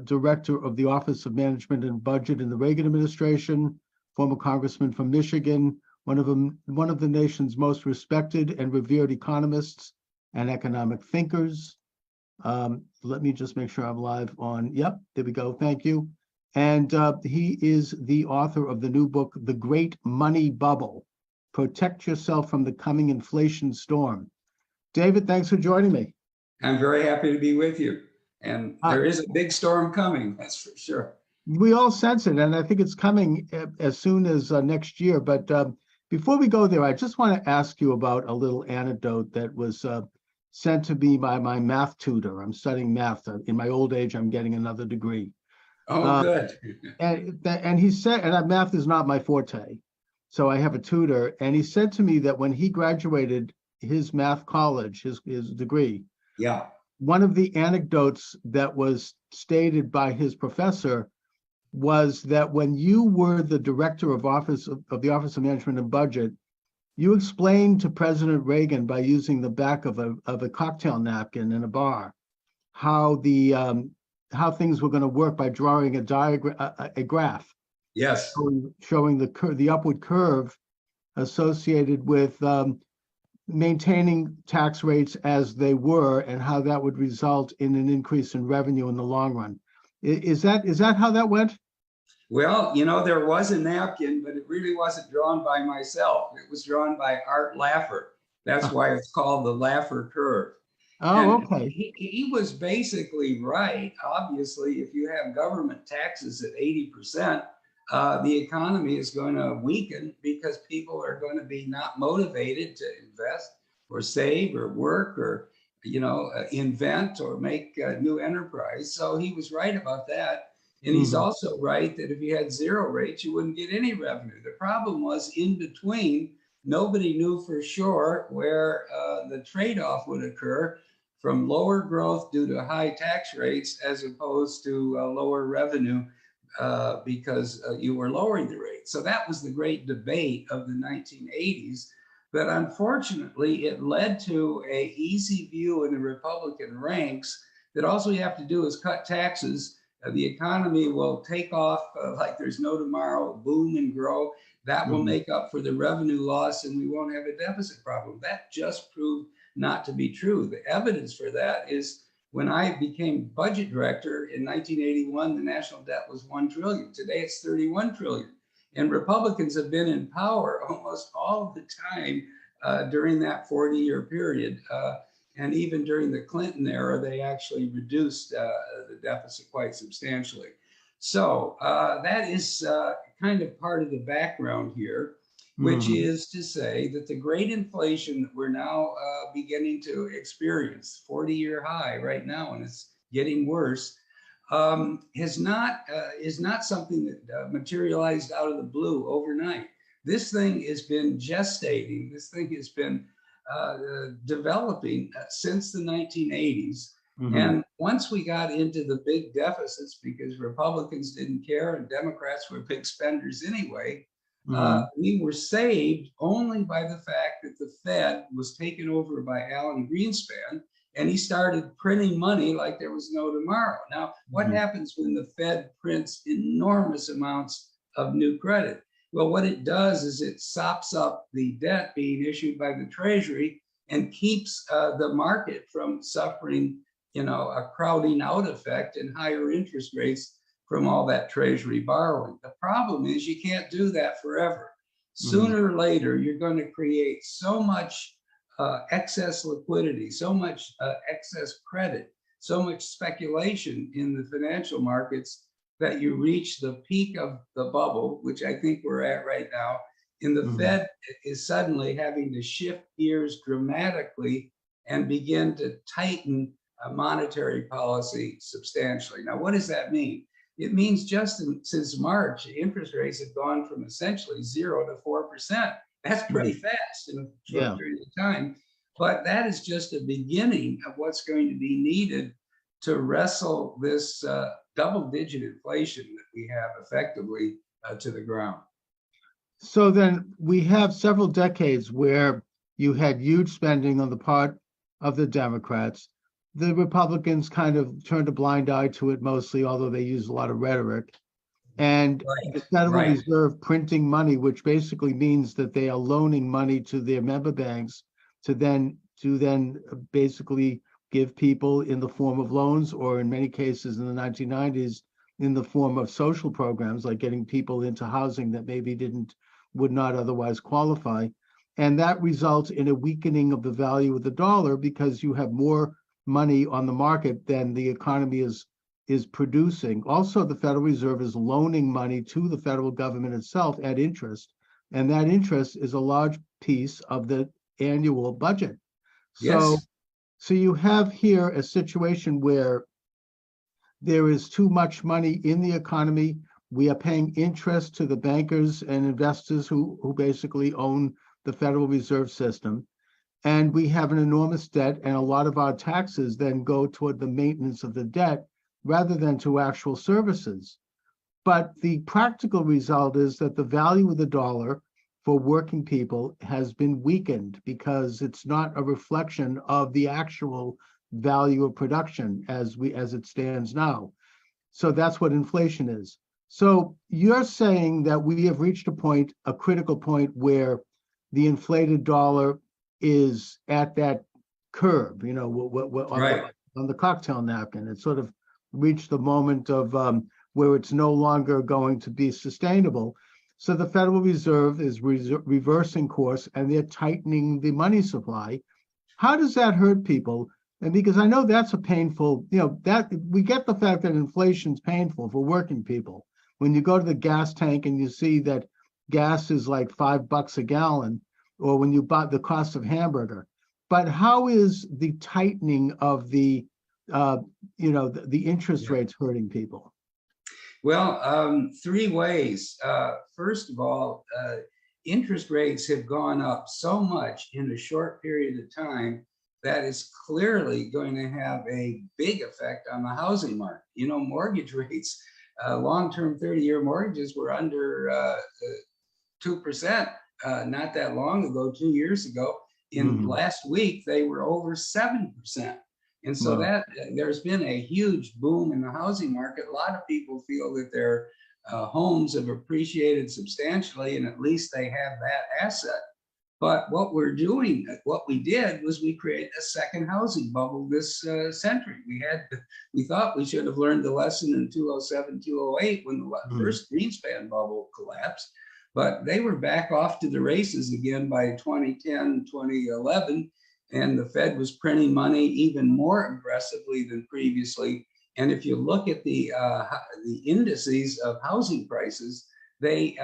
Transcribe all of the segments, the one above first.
director of the Office of Management and Budget in the Reagan administration, former congressman from Michigan, one of the nation's most respected and revered economists and economic thinkers. Let me just make sure I'm live on. Yep, there we go. Thank you. And he is the author of the new book, The Great Money Bubble: Protect Yourself from the Coming Inflation Storm. David, thanks for joining me. I'm very happy to be with you. And there is a big storm coming, that's for sure. We all sense it, and I think it's coming as soon as next year. But before we go there, I just want to ask you about a little anecdote that was sent to me by my math tutor. I'm studying math. In my old age, I'm getting another degree. Oh, good. And he said, and math is not my forte, so I have a tutor, and he said to me that when he graduated his math college, his degree, yeah, one of the anecdotes that was stated by his professor was that when you were the director of the Office of Management and Budget, you explained to President Reagan by using the back of a cocktail napkin in a bar how things were going to work by drawing a diagram, a graph. Yes, showing the upward curve associated with maintaining tax rates as they were, and how that would result in an increase in revenue in the long run. Is that how that went? Well, you know, there was a napkin, but it really wasn't drawn by myself. It was drawn by Art Laffer. That's why it's called the Laffer curve. Oh, and okay. He was basically right. Obviously, if you have government taxes at 80%, the economy is going to weaken because people are going to be not motivated to invest or save or work or, invent or make a new enterprise. So he was right about that. And he's also right that if you had zero rates, you wouldn't get any revenue. The problem was in between, nobody knew for sure where the trade-off would occur from lower growth due to high tax rates as opposed to lower revenue because you were lowering the rate. So that was the great debate of the 1980s. But unfortunately, it led to an easy view in the Republican ranks that all you have to do is cut taxes. The economy will take off like there's no tomorrow, boom and grow. That will make up for the revenue loss and we won't have a deficit problem. That just proved not to be true. The evidence for that is when I became budget director in 1981, the national debt was 1 trillion. Today it's 31 trillion. And Republicans have been in power almost all of the time during that 40-year period. And even during the Clinton era, they actually reduced the deficit quite substantially. So that is kind of part of the background here, which is to say that the great inflation that we're now beginning to experience, 40-year high right now, and it's getting worse, is not something that materialized out of the blue overnight. This thing has been gestating. This thing has been developing since the 1980s. And once we got into the big deficits, because Republicans didn't care and Democrats were big spenders anyway, we were saved only by the fact that the Fed was taken over by Alan Greenspan, and he started printing money like there was no tomorrow. Now, what happens when the Fed prints enormous amounts of new credit? Well, what it does is it sops up the debt being issued by the Treasury and keeps the market from suffering, a crowding out effect and higher interest rates from all that Treasury borrowing. The problem is you can't do that forever. Sooner or later, you're going to create so much excess liquidity, so much excess credit, so much speculation in the financial markets that you reach the peak of the bubble, which I think we're at right now, and the Fed is suddenly having to shift gears dramatically and begin to tighten monetary policy substantially. Now, what does that mean? It means just since March, interest rates have gone from essentially 0 to 4%. That's pretty fast in a short period of time. But that is just a beginning of what's going to be needed to wrestle this double-digit inflation that we have effectively to the ground. So then we have several decades where you had huge spending on the part of the Democrats. the Republicans kind of turned a blind eye to it mostly, although they use a lot of rhetoric. And the Right, Federal right. Reserve printing money, which basically means that they are loaning money to their member banks to then basically give people in the form of loans, or in many cases in the 1990s, in the form of social programs, like getting people into housing that maybe would not otherwise qualify. And that results in a weakening of the value of the dollar because you have more money on the market than the economy is producing. Also, the Federal Reserve is loaning money to the federal government itself at interest, and that interest is a large piece of the annual budget. So, Yes, so you have here a situation where there is too much money in the economy. We are paying interest to the bankers and investors who basically own the Federal Reserve System. And we have an enormous debt, and a lot of our taxes then go toward the maintenance of the debt rather than to actual services. But the practical result is that the value of the dollar for working people has been weakened because it's not a reflection of the actual value of production as it stands now. So that's what inflation is. So you're saying that we have reached a critical point where the inflated dollar is at that curve, right. on the cocktail napkin. It's sort of reached the moment of where it's no longer going to be sustainable. So the Federal Reserve is reversing course, and they're tightening the money supply. How does that hurt people? And because I know that's a painful, that we get the fact that inflation's painful for working people. When you go to the gas tank and you see that gas is like $5 a gallon, or when you buy the cost of hamburger. But how is the tightening of the interest Yeah. rates hurting people? Well, three ways. First of all, interest rates have gone up so much in a short period of time that is clearly going to have a big effect on the housing market. Mortgage rates, long-term 30-year mortgages were under 2% not that long ago, 2 years ago. In last week, they were over 7%. And so Wow. that there's been a huge boom in the housing market. A lot of people feel that their homes have appreciated substantially, and at least they have that asset. But what we did was we created a second housing bubble this century. We thought we should have learned the lesson in 2007, 2008 when the first Greenspan bubble collapsed. But they were back off to the races again by 2010, 2011. And the Fed was printing money even more aggressively than previously. And if you look at the indices of housing prices, they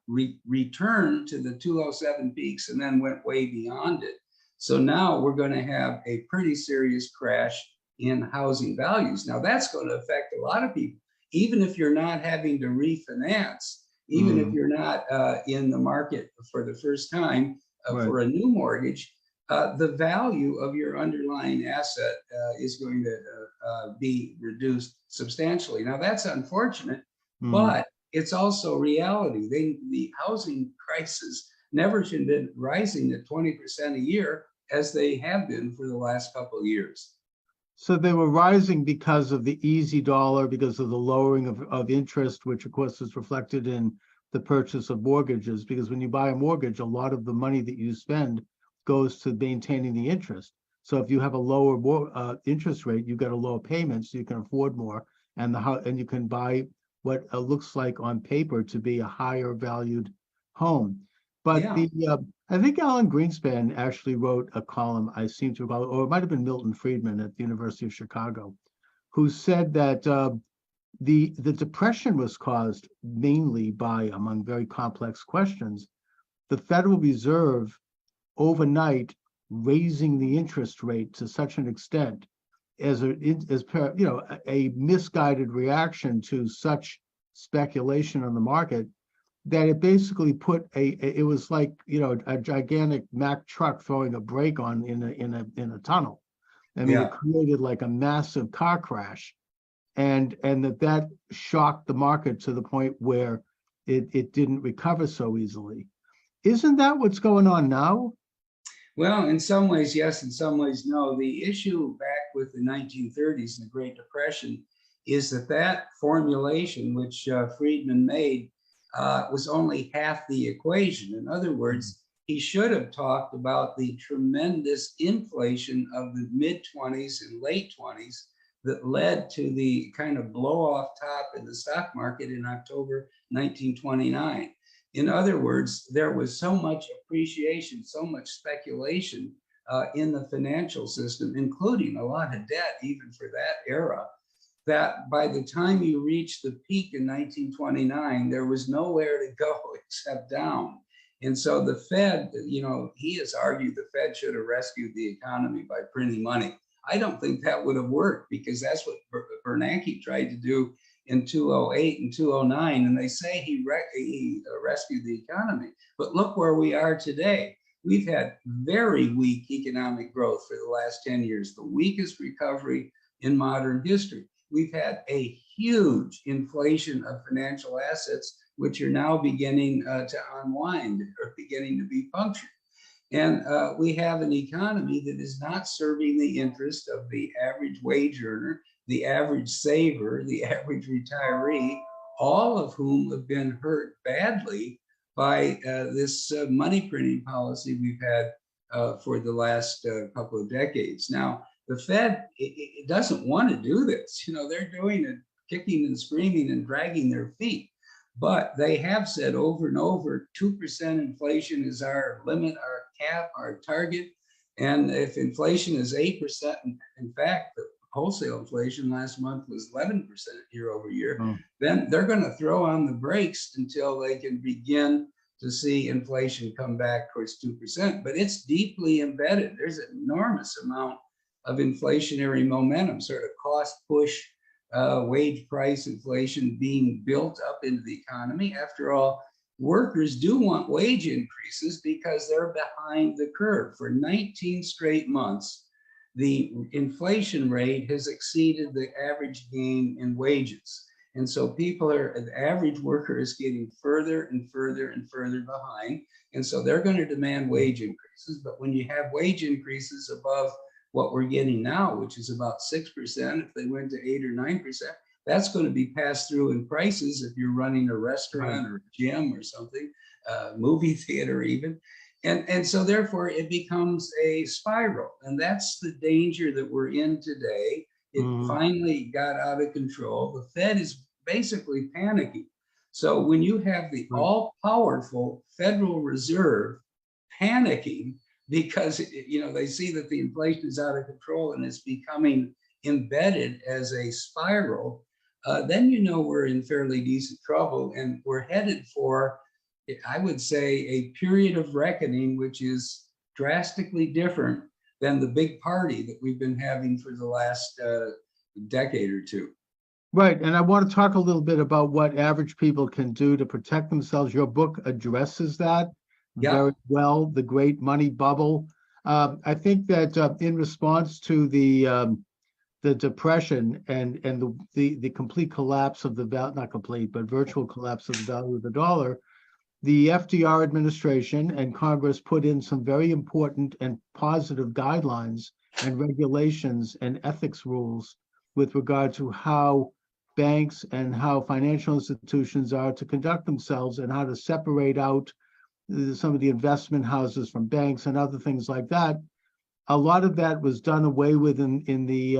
returned to the 2007 peaks and then went way beyond it. So now we're going to have a pretty serious crash in housing values. Now that's going to affect a lot of people, even if you're not having to refinance, even if you're not in the market for the first time for a new mortgage. The value of your underlying asset is going to be reduced substantially. Now that's unfortunate, but it's also reality. The housing prices never should have been rising at 20% a year as they have been for the last couple of years. So they were rising because of the easy dollar, because of the lowering of interest, which of course is reflected in the purchase of mortgages. Because when you buy a mortgage, a lot of the money that you spend goes to maintaining the interest. So if you have a lower interest rate, you get a lower payment, so you can afford more, and you can buy what looks like on paper to be a higher valued home. But Yeah. I think Alan Greenspan actually wrote a column, I seem to recall, or it might have been Milton Friedman at the University of Chicago, who said that the depression was caused mainly by, among very complex questions, the Federal Reserve overnight raising the interest rate to such an extent as a misguided reaction to such speculation on the market, that it basically it was like a gigantic Mack truck throwing a brake on in a tunnel. I mean, it created like a massive car crash, and that shocked the market to the point where it didn't recover so easily. Isn't that what's going on now? Well, in some ways, yes, in some ways, no. The issue back with the 1930s and the Great Depression is that that formulation, which Friedman made, was only half the equation. In other words, he should have talked about the tremendous inflation of the mid 20s and late 20s that led to the kind of blow off top in the stock market in October 1929. In other words, there was so much appreciation, so much speculation in the financial system, including a lot of debt, even for that era, that by the time you reached the peak in 1929, there was nowhere to go except down. And so the Fed, he has argued the Fed should have rescued the economy by printing money. I don't think that would have worked, because that's what Bernanke tried to do in 2008 and 2009, and they say he rescued the economy. But look where we are today. We've had very weak economic growth for the last 10 years, the weakest recovery in modern history. We've had a huge inflation of financial assets, which are now beginning to unwind or beginning to be punctured. And we have an economy that is not serving the interest of the average wage earner, the average saver, the average retiree, all of whom have been hurt badly by this money printing policy we've had for the last couple of decades. Now, the Fed, it doesn't want to do this. They're doing it, kicking and screaming and dragging their feet. But they have said over and over, 2% inflation is our limit, our cap, our target. And if inflation is 8%, in fact, the wholesale inflation last month was 11% year over year, then they're going to throw on the brakes until they can begin to see inflation come back towards 2%. But it's deeply embedded. There's an enormous amount of inflationary momentum, sort of cost push, wage price inflation being built up into the economy. After all, workers do want wage increases because they're behind the curve. For 19 straight months, the inflation rate has exceeded the average gain in wages. And so the average worker is getting further and further and further behind. And so they're going to demand wage increases. But when you have wage increases above what we're getting now, which is about 6%, if they went to 8 or 9%, that's going to be passed through in prices if you're running a restaurant or a gym or something, movie theater even. And so therefore it becomes a spiral. And that's the danger that we're in today. It finally got out of control. The Fed is basically panicking. So when you have the all-powerful Federal Reserve panicking because they see that the inflation is out of control and it's becoming embedded as a spiral, then we're in fairly decent trouble, and we're headed for, I would say, a period of reckoning, which is drastically different than the big party that we've been having for the last decade or two. Right, and I want to talk a little bit about what average people can do to protect themselves. Your book addresses that very well, the great money bubble. I think that in response to the depression and the complete collapse of the value, not complete, but virtual collapse of the value of the dollar, the FDR administration and Congress put in some very important and positive guidelines and regulations and ethics rules with regard to how banks and how financial institutions are to conduct themselves and how to separate out some of the investment houses from banks and other things like that. A lot of that was done away with in the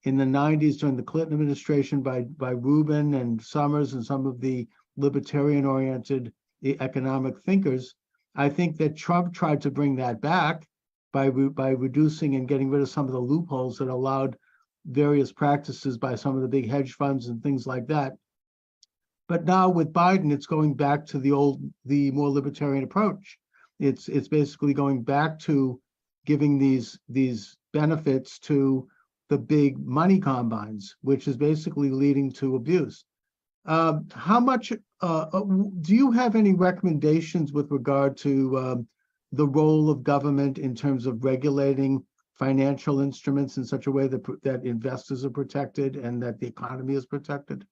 90s during the Clinton administration by Rubin and Summers and some of the libertarian-oriented economic thinkers. I think that Trump tried to bring that back by reducing and getting rid of some of the loopholes that allowed various practices by some of the big hedge funds and things like that. But now with Biden, it's going back to the more libertarian approach. It's basically going back to giving these benefits to the big money combines, which is basically leading to abuse. How much do you have any recommendations with regard to the role of government in terms of regulating financial instruments in such a way that investors are protected and that the economy is protected?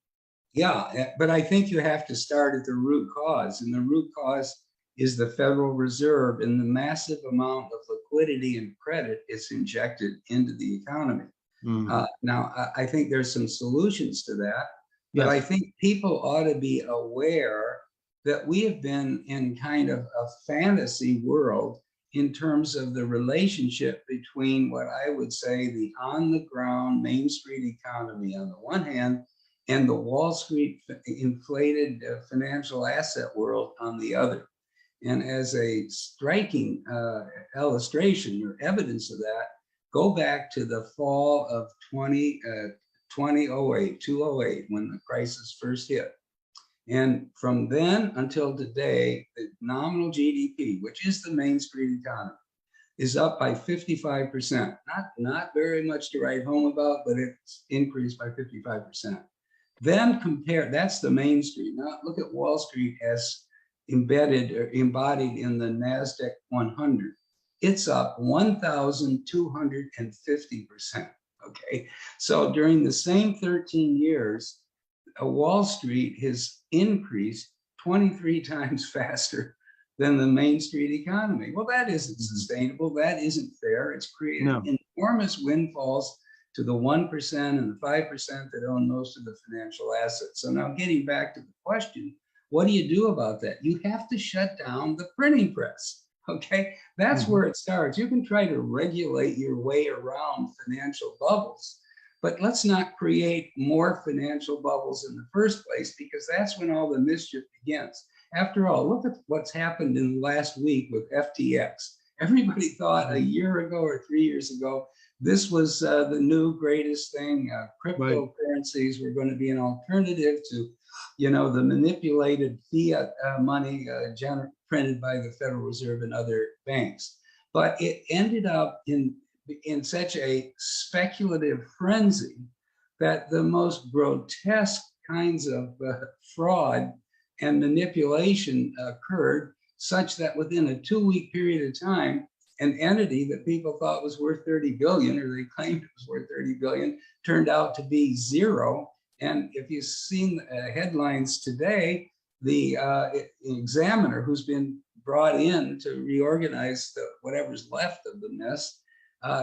Yeah, but I think you have to start at the root cause, and the root cause is the Federal Reserve and the massive amount of liquidity and credit it's injected into the economy. Now, I think there's some solutions to that, but I Yes. think people ought to be aware that we have been in kind of a fantasy world in terms of the relationship between what I would say the on-the-ground Main Street economy on the one hand, and the Wall Street inflated financial asset world on the other. And as a striking illustration or evidence of that, go back to the fall of 2008, when the crisis first hit. And from then until today, the nominal GDP, which is the Main Street economy, is up by 55%. Not very much to write home about, but it's increased by 55%. Then compare, that's the Main Street. Now look at Wall Street as embedded or embodied in the NASDAQ 100. It's up 1,250%. Okay, so during the same 13 years, Wall Street has increased 23 times faster than the Main Street economy. Well, that isn't sustainable. That isn't fair. It's created enormous windfalls to the 1% and the 5% that own most of the financial assets. So now getting back to the question, what do you do about that? You have to shut down the printing press. Okay, that's where it starts. You can try to regulate your way around financial bubbles, but let's not create more financial bubbles in the first place, because that's when all the mischief begins. After all, look at what's happened in the last week with FTX. Everybody thought a year ago or 3 years ago, this was the new greatest thing. Cryptocurrencies were going to be an alternative to, the manipulated fiat money printed by the Federal Reserve and other banks. But it ended up in such a speculative frenzy that the most grotesque kinds of fraud and manipulation occurred, such that within a 2-week period of time, an entity that people thought was worth 30 billion, or they claimed it was worth 30 billion, turned out to be zero. And if you've seen headlines today, the examiner who's been brought in to reorganize whatever's left of the mess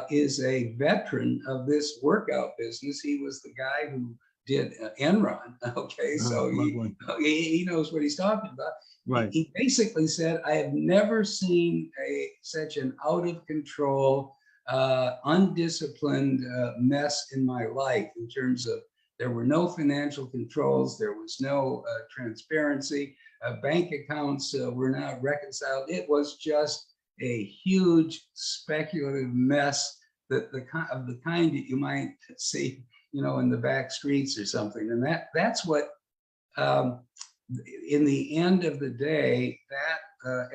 is a veteran of this workout business. He was the guy who did Enron. Okay, so he knows what he's talking about. Right. He basically said, I have never seen such an out of control, undisciplined mess in my life, in terms of there were no financial controls, there was no transparency, bank accounts were not reconciled. It was just a huge speculative mess of the kind that you might see, in the back streets or something. And that's what, in the end of the day, that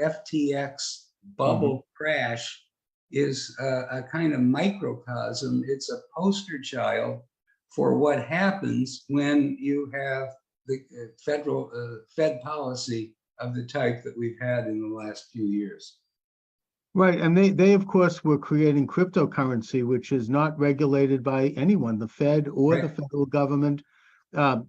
FTX bubble crash is a kind of microcosm. It's a poster child for what happens when you have the Fed policy of the type that we've had in the last few years. Right, and they of course were creating cryptocurrency, which is not regulated by anyone, the Fed or the federal government.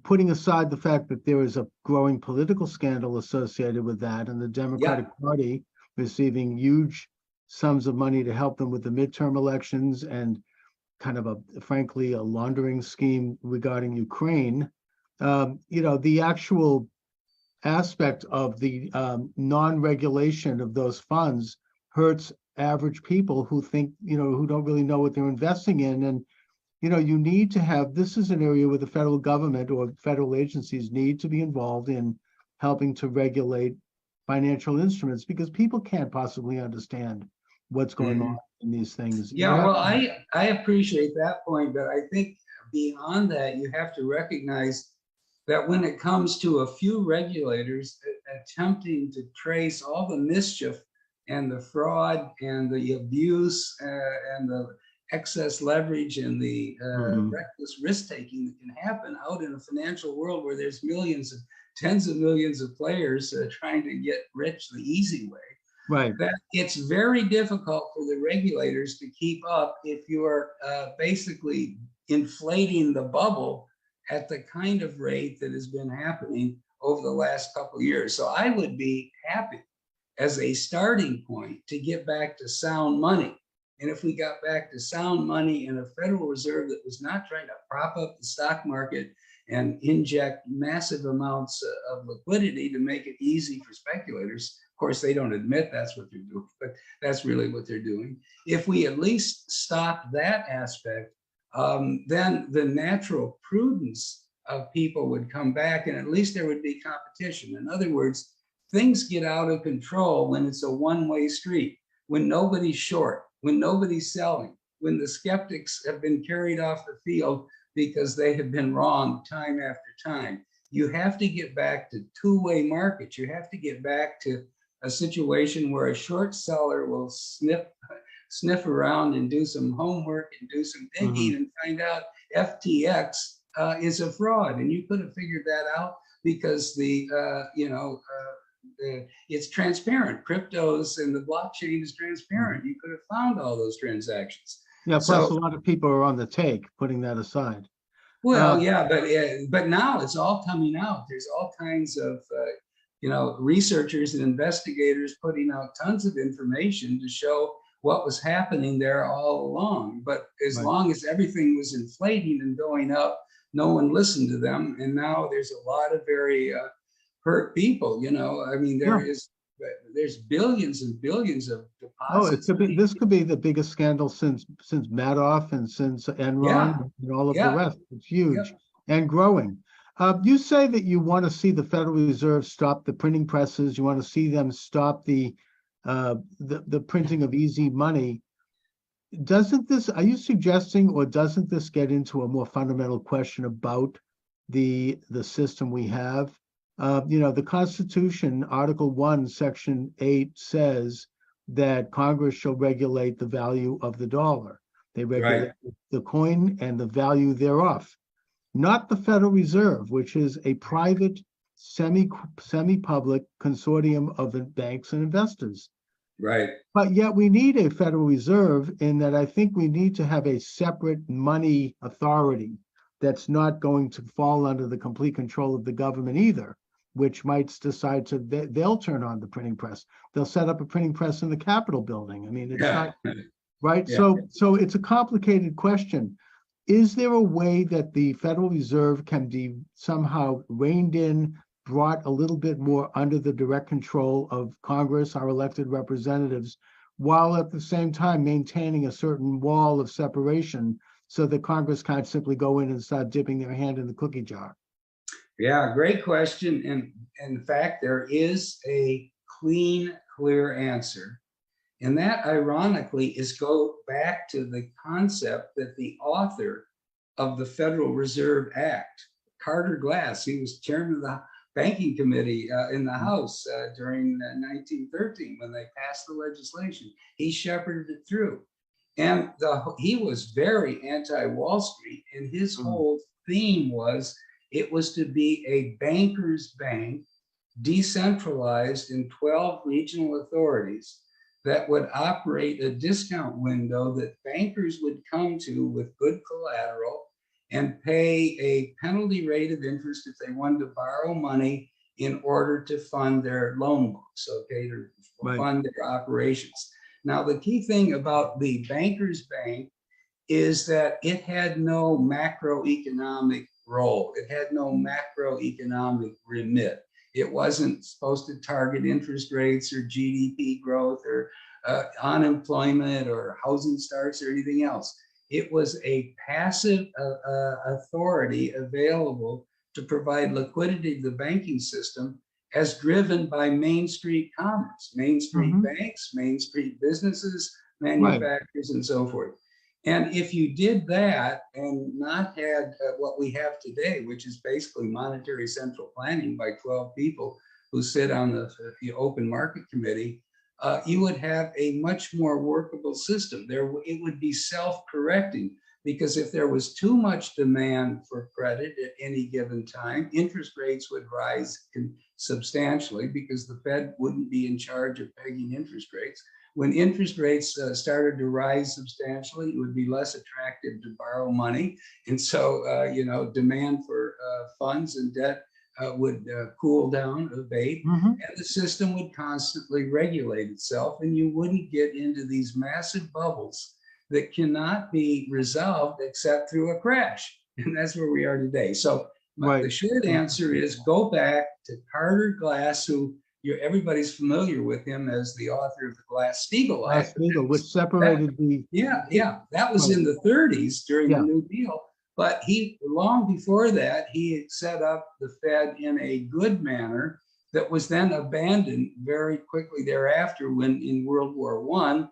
Putting aside the fact that there is a growing political scandal associated with that, and the Democratic Party receiving huge sums of money to help them with the midterm elections, and kind of frankly, a laundering scheme regarding Ukraine. The actual aspect of the non-regulation of those funds hurts average people who think, who don't really know what they're investing in. And, you need to have, this is an area where the federal government or federal agencies need to be involved in helping to regulate financial instruments, because people can't possibly understand what's going on in these things. Yeah, well, I appreciate that point, but I think beyond that, you have to recognize that when it comes to a few regulators attempting to trace all the mischief and the fraud and the abuse and the excess leverage and the reckless risk-taking that can happen out in a financial world where there's tens of millions of players trying to get rich the easy way, that it's very difficult for the regulators to keep up if you're basically inflating the bubble at the kind of rate that has been happening over the last couple of years. So I would be happy as a starting point to get back to sound money. And if we got back to sound money and a Federal Reserve that was not trying to prop up the stock market and inject massive amounts of liquidity to make it easy for speculators. Of course, they don't admit that's what they're doing, but that's really what they're doing. If we at least stop that aspect, then the natural prudence of people would come back, and at least there would be competition. In other words, things get out of control when it's a one-way street, when nobody's short, when nobody's selling, when the skeptics have been carried off the field because they have been wrong time after time. You have to get back to two-way markets. You have to get back to a situation where a short seller will sniff around and do some homework and do some digging and find out FTX is a fraud. And you could have figured that out because it's transparent. Cryptos and the blockchain is transparent. You could have found all those transactions. Yeah, plus a lot of people are on the take, putting that aside. Well, yeah, but now it's all coming out. There's all kinds of researchers and investigators putting out tons of information to show what was happening there all along. But as long as everything was inflating and going up, no one listened to them. And now there's a lot of very hurt people. I mean, there's billions and billions of deposits. This could be the biggest scandal since Madoff and since Enron and all of the rest. It's huge and growing. You say that you want to see the Federal Reserve stop the printing presses. You want to see them stop the printing of easy money. Are you suggesting, or doesn't this get into a more fundamental question about the system we have? The Constitution, Article 1, Section 8 says that Congress shall regulate the value of the dollar. They regulate the coin and the value thereof, not the Federal Reserve, which is a private, semi-public consortium of banks and investors. Right. But yet we need a Federal Reserve, in that I think we need to have a separate money authority that's not going to fall under the complete control of the government either, which might decide they'll turn on the printing press. They'll set up a printing press in the Capitol building. I mean, it's not right. Yeah. So it's a complicated question. Is there a way that the Federal Reserve can be somehow reined in, brought a little bit more under the direct control of Congress, our elected representatives, while at the same time maintaining a certain wall of separation so that Congress can't simply go in and start dipping their hand in the cookie jar? Yeah, great question. And in fact, there is a clean, clear answer. And that, ironically, is go back to the concept that the author of the Federal Reserve Act, Carter Glass, he was chairman of the Banking Committee in the House during 1913 when they passed the legislation. He shepherded it through. And he was very anti-Wall Street, and his whole theme was it was to be a banker's bank, decentralized in 12 regional authorities that would operate a discount window that bankers would come to with good collateral and pay a penalty rate of interest if they wanted to borrow money in order to fund their loan books, to fund their operations. Now, the key thing about the banker's bank is that it had no macroeconomic role. It had no macroeconomic remit. It wasn't supposed to target interest rates or GDP growth or unemployment or housing starts or anything else. It was a passive authority available to provide liquidity to the banking system as driven by Main Street commerce, Main Street banks, Main Street businesses, manufacturers, and so forth. And if you did that and not had what we have today, which is basically monetary central planning by 12 people who sit on the open market committee, you would have a much more workable system. It would be self-correcting, because if there was too much demand for credit at any given time, interest rates would rise substantially because the Fed wouldn't be in charge of pegging interest rates. When interest rates started to rise substantially, it would be less attractive to borrow money. And so, demand for funds and debt would cool down, abate, Mhm. and the system would constantly regulate itself, and you wouldn't get into these massive bubbles that cannot be resolved except through a crash. And that's where we are today. So the Right. short answer is go back to Carter Glass, who everybody's familiar with him as the author of the Glass-Steagall Act. Glass-Steagall, which That, separated the, yeah, that was right. in the 30s during the Yeah. New Deal. But he, long before that, he had set up the Fed in a good manner that was then abandoned very quickly thereafter when in World War I,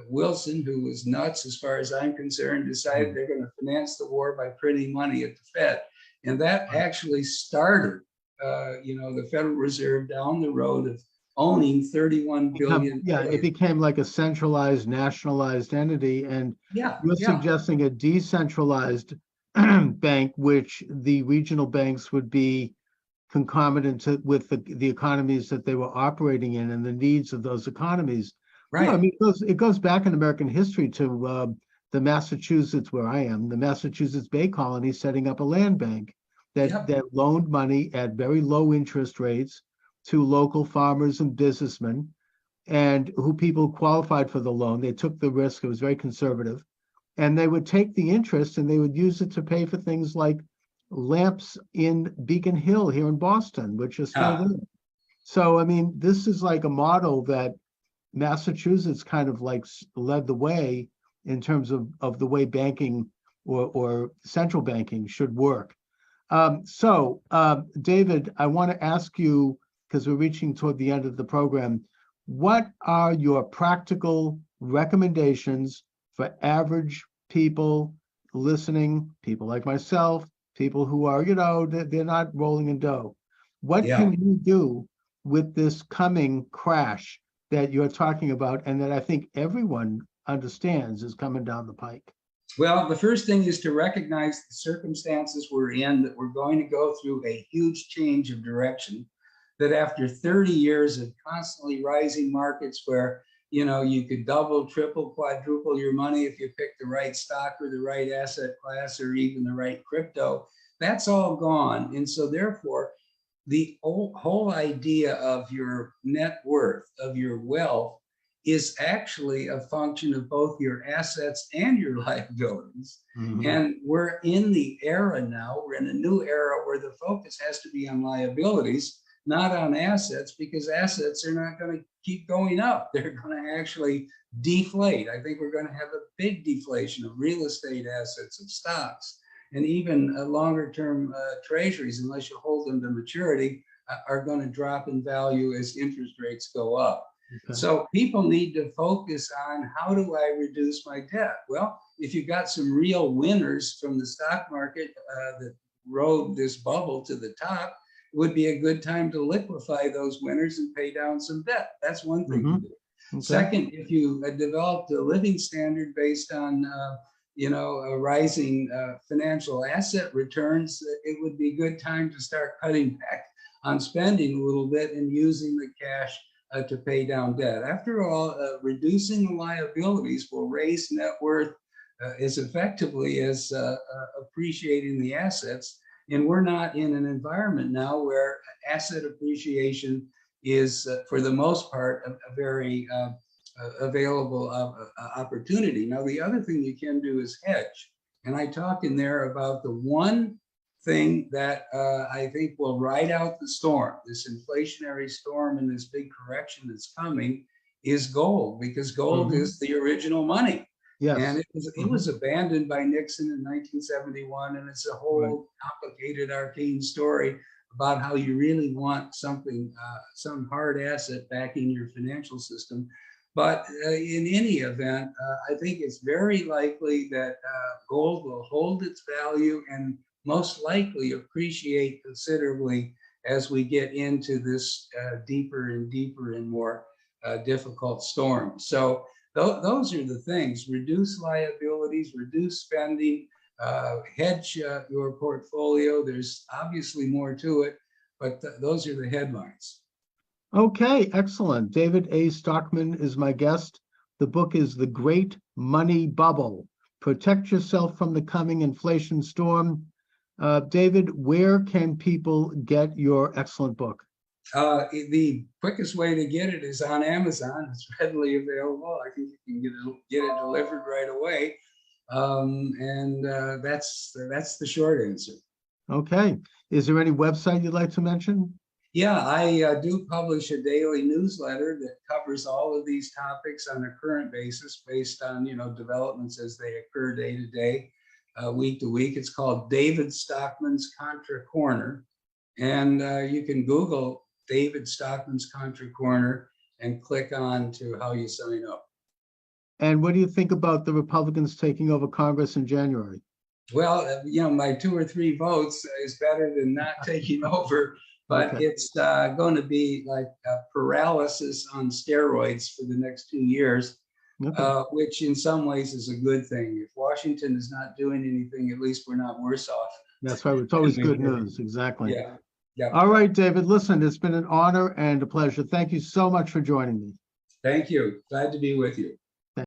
Wilson, who was nuts as far as I'm concerned, decided they're going to finance the war by printing money at the Fed. And that actually started, the Federal Reserve down the road of owning 31 billion. It became like a centralized, nationalized entity. And you're suggesting a decentralized bank, which the regional banks would be concomitant with the economies that they were operating in and the needs of those economies. Right. Yeah, I mean, it goes back in American history to the Massachusetts, where I am, the Massachusetts Bay Colony setting up a land bank that loaned money at very low interest rates to local farmers and businessmen, and who people qualified for the loan. They took the risk. It was very conservative. And they would take the interest and they would use it to pay for things like lamps in Beacon Hill here in Boston, which are still there. So, I mean, this is like a model that Massachusetts kind of like led the way in terms of the way banking or central banking should work. David, I want to ask you, because we're reaching toward the end of the program, what are your practical recommendations for average people listening, people like myself, people who are, they're not rolling in dough? What can you do with this coming crash that you're talking about and that I think everyone understands is coming down the pike? Well, the first thing is to recognize the circumstances we're in, that we're going to go through a huge change of direction, that after 30 years of constantly rising markets where, you could double, triple, quadruple your money if you pick the right stock or the right asset class or even the right crypto, that's all gone. And so therefore, the whole idea of your net worth, of your wealth, is actually a function of both your assets and your liabilities. Mm-hmm. And we're in the era now, we're in a new era where the focus has to be on liabilities, not on assets, because assets are not going to keep going up. They're going to actually deflate. I think we're going to have a big deflation of real estate assets, of stocks, and even longer term treasuries, unless you hold them to maturity, are going to drop in value as interest rates go up. Okay. So people need to focus on, how do I reduce my debt? Well, if you've got some real winners from the stock market that rode this bubble to the top, it would be a good time to liquefy those winners and pay down some debt. That's one thing to do. Okay. Second, if you developed a living standard based on rising financial asset returns, it would be a good time to start cutting back on spending a little bit and using the cash to pay down debt. After all, reducing the liabilities will raise net worth as effectively as appreciating the assets. And we're not in an environment now where asset appreciation is, for the most part, a very available opportunity. Now, the other thing you can do is hedge. And I talk in there about the one thing that I think will ride out the storm, this inflationary storm and this big correction that's coming, is gold, because gold is the original money. Yes. And it was abandoned by Nixon in 1971, and it's a whole complicated, arcane story about how you really want something, some hard asset backing your financial system. But in any event, I think it's very likely that gold will hold its value and most likely appreciate considerably as we get into this deeper and deeper and more difficult storm. So those are the things: reduce liabilities, reduce spending, hedge your portfolio. There's obviously more to it, but those are the headlines. Okay, excellent. David A. Stockman is my guest. The book is The Great Money Bubble: Protect Yourself from the Coming Inflation Storm. David, where can people get your excellent book? The quickest way to get it is on Amazon. It's readily available. I think you can get it delivered right away. That's the short answer. Okay. Is there any website you'd like to mention? Yeah, I do publish a daily newsletter that covers all of these topics on a current basis based on, developments as they occur day to day, week to week. It's called David Stockman's Contra Corner. And you can Google David Stockman's Contra Corner and click on to how you sign up. And what do you think about the Republicans taking over Congress in January? Well, my 2 or 3 votes is better than not taking over, but Okay. it's going to be like paralysis on steroids for the next 2 years, Okay. which in some ways is a good thing. If Washington is not doing anything, at least we're not worse off. That's right. It's always good news. Exactly. Yeah. Yeah. All right, David, listen, it's been an honor and a pleasure. Thank you so much for joining me. Thank you. Glad to be with you.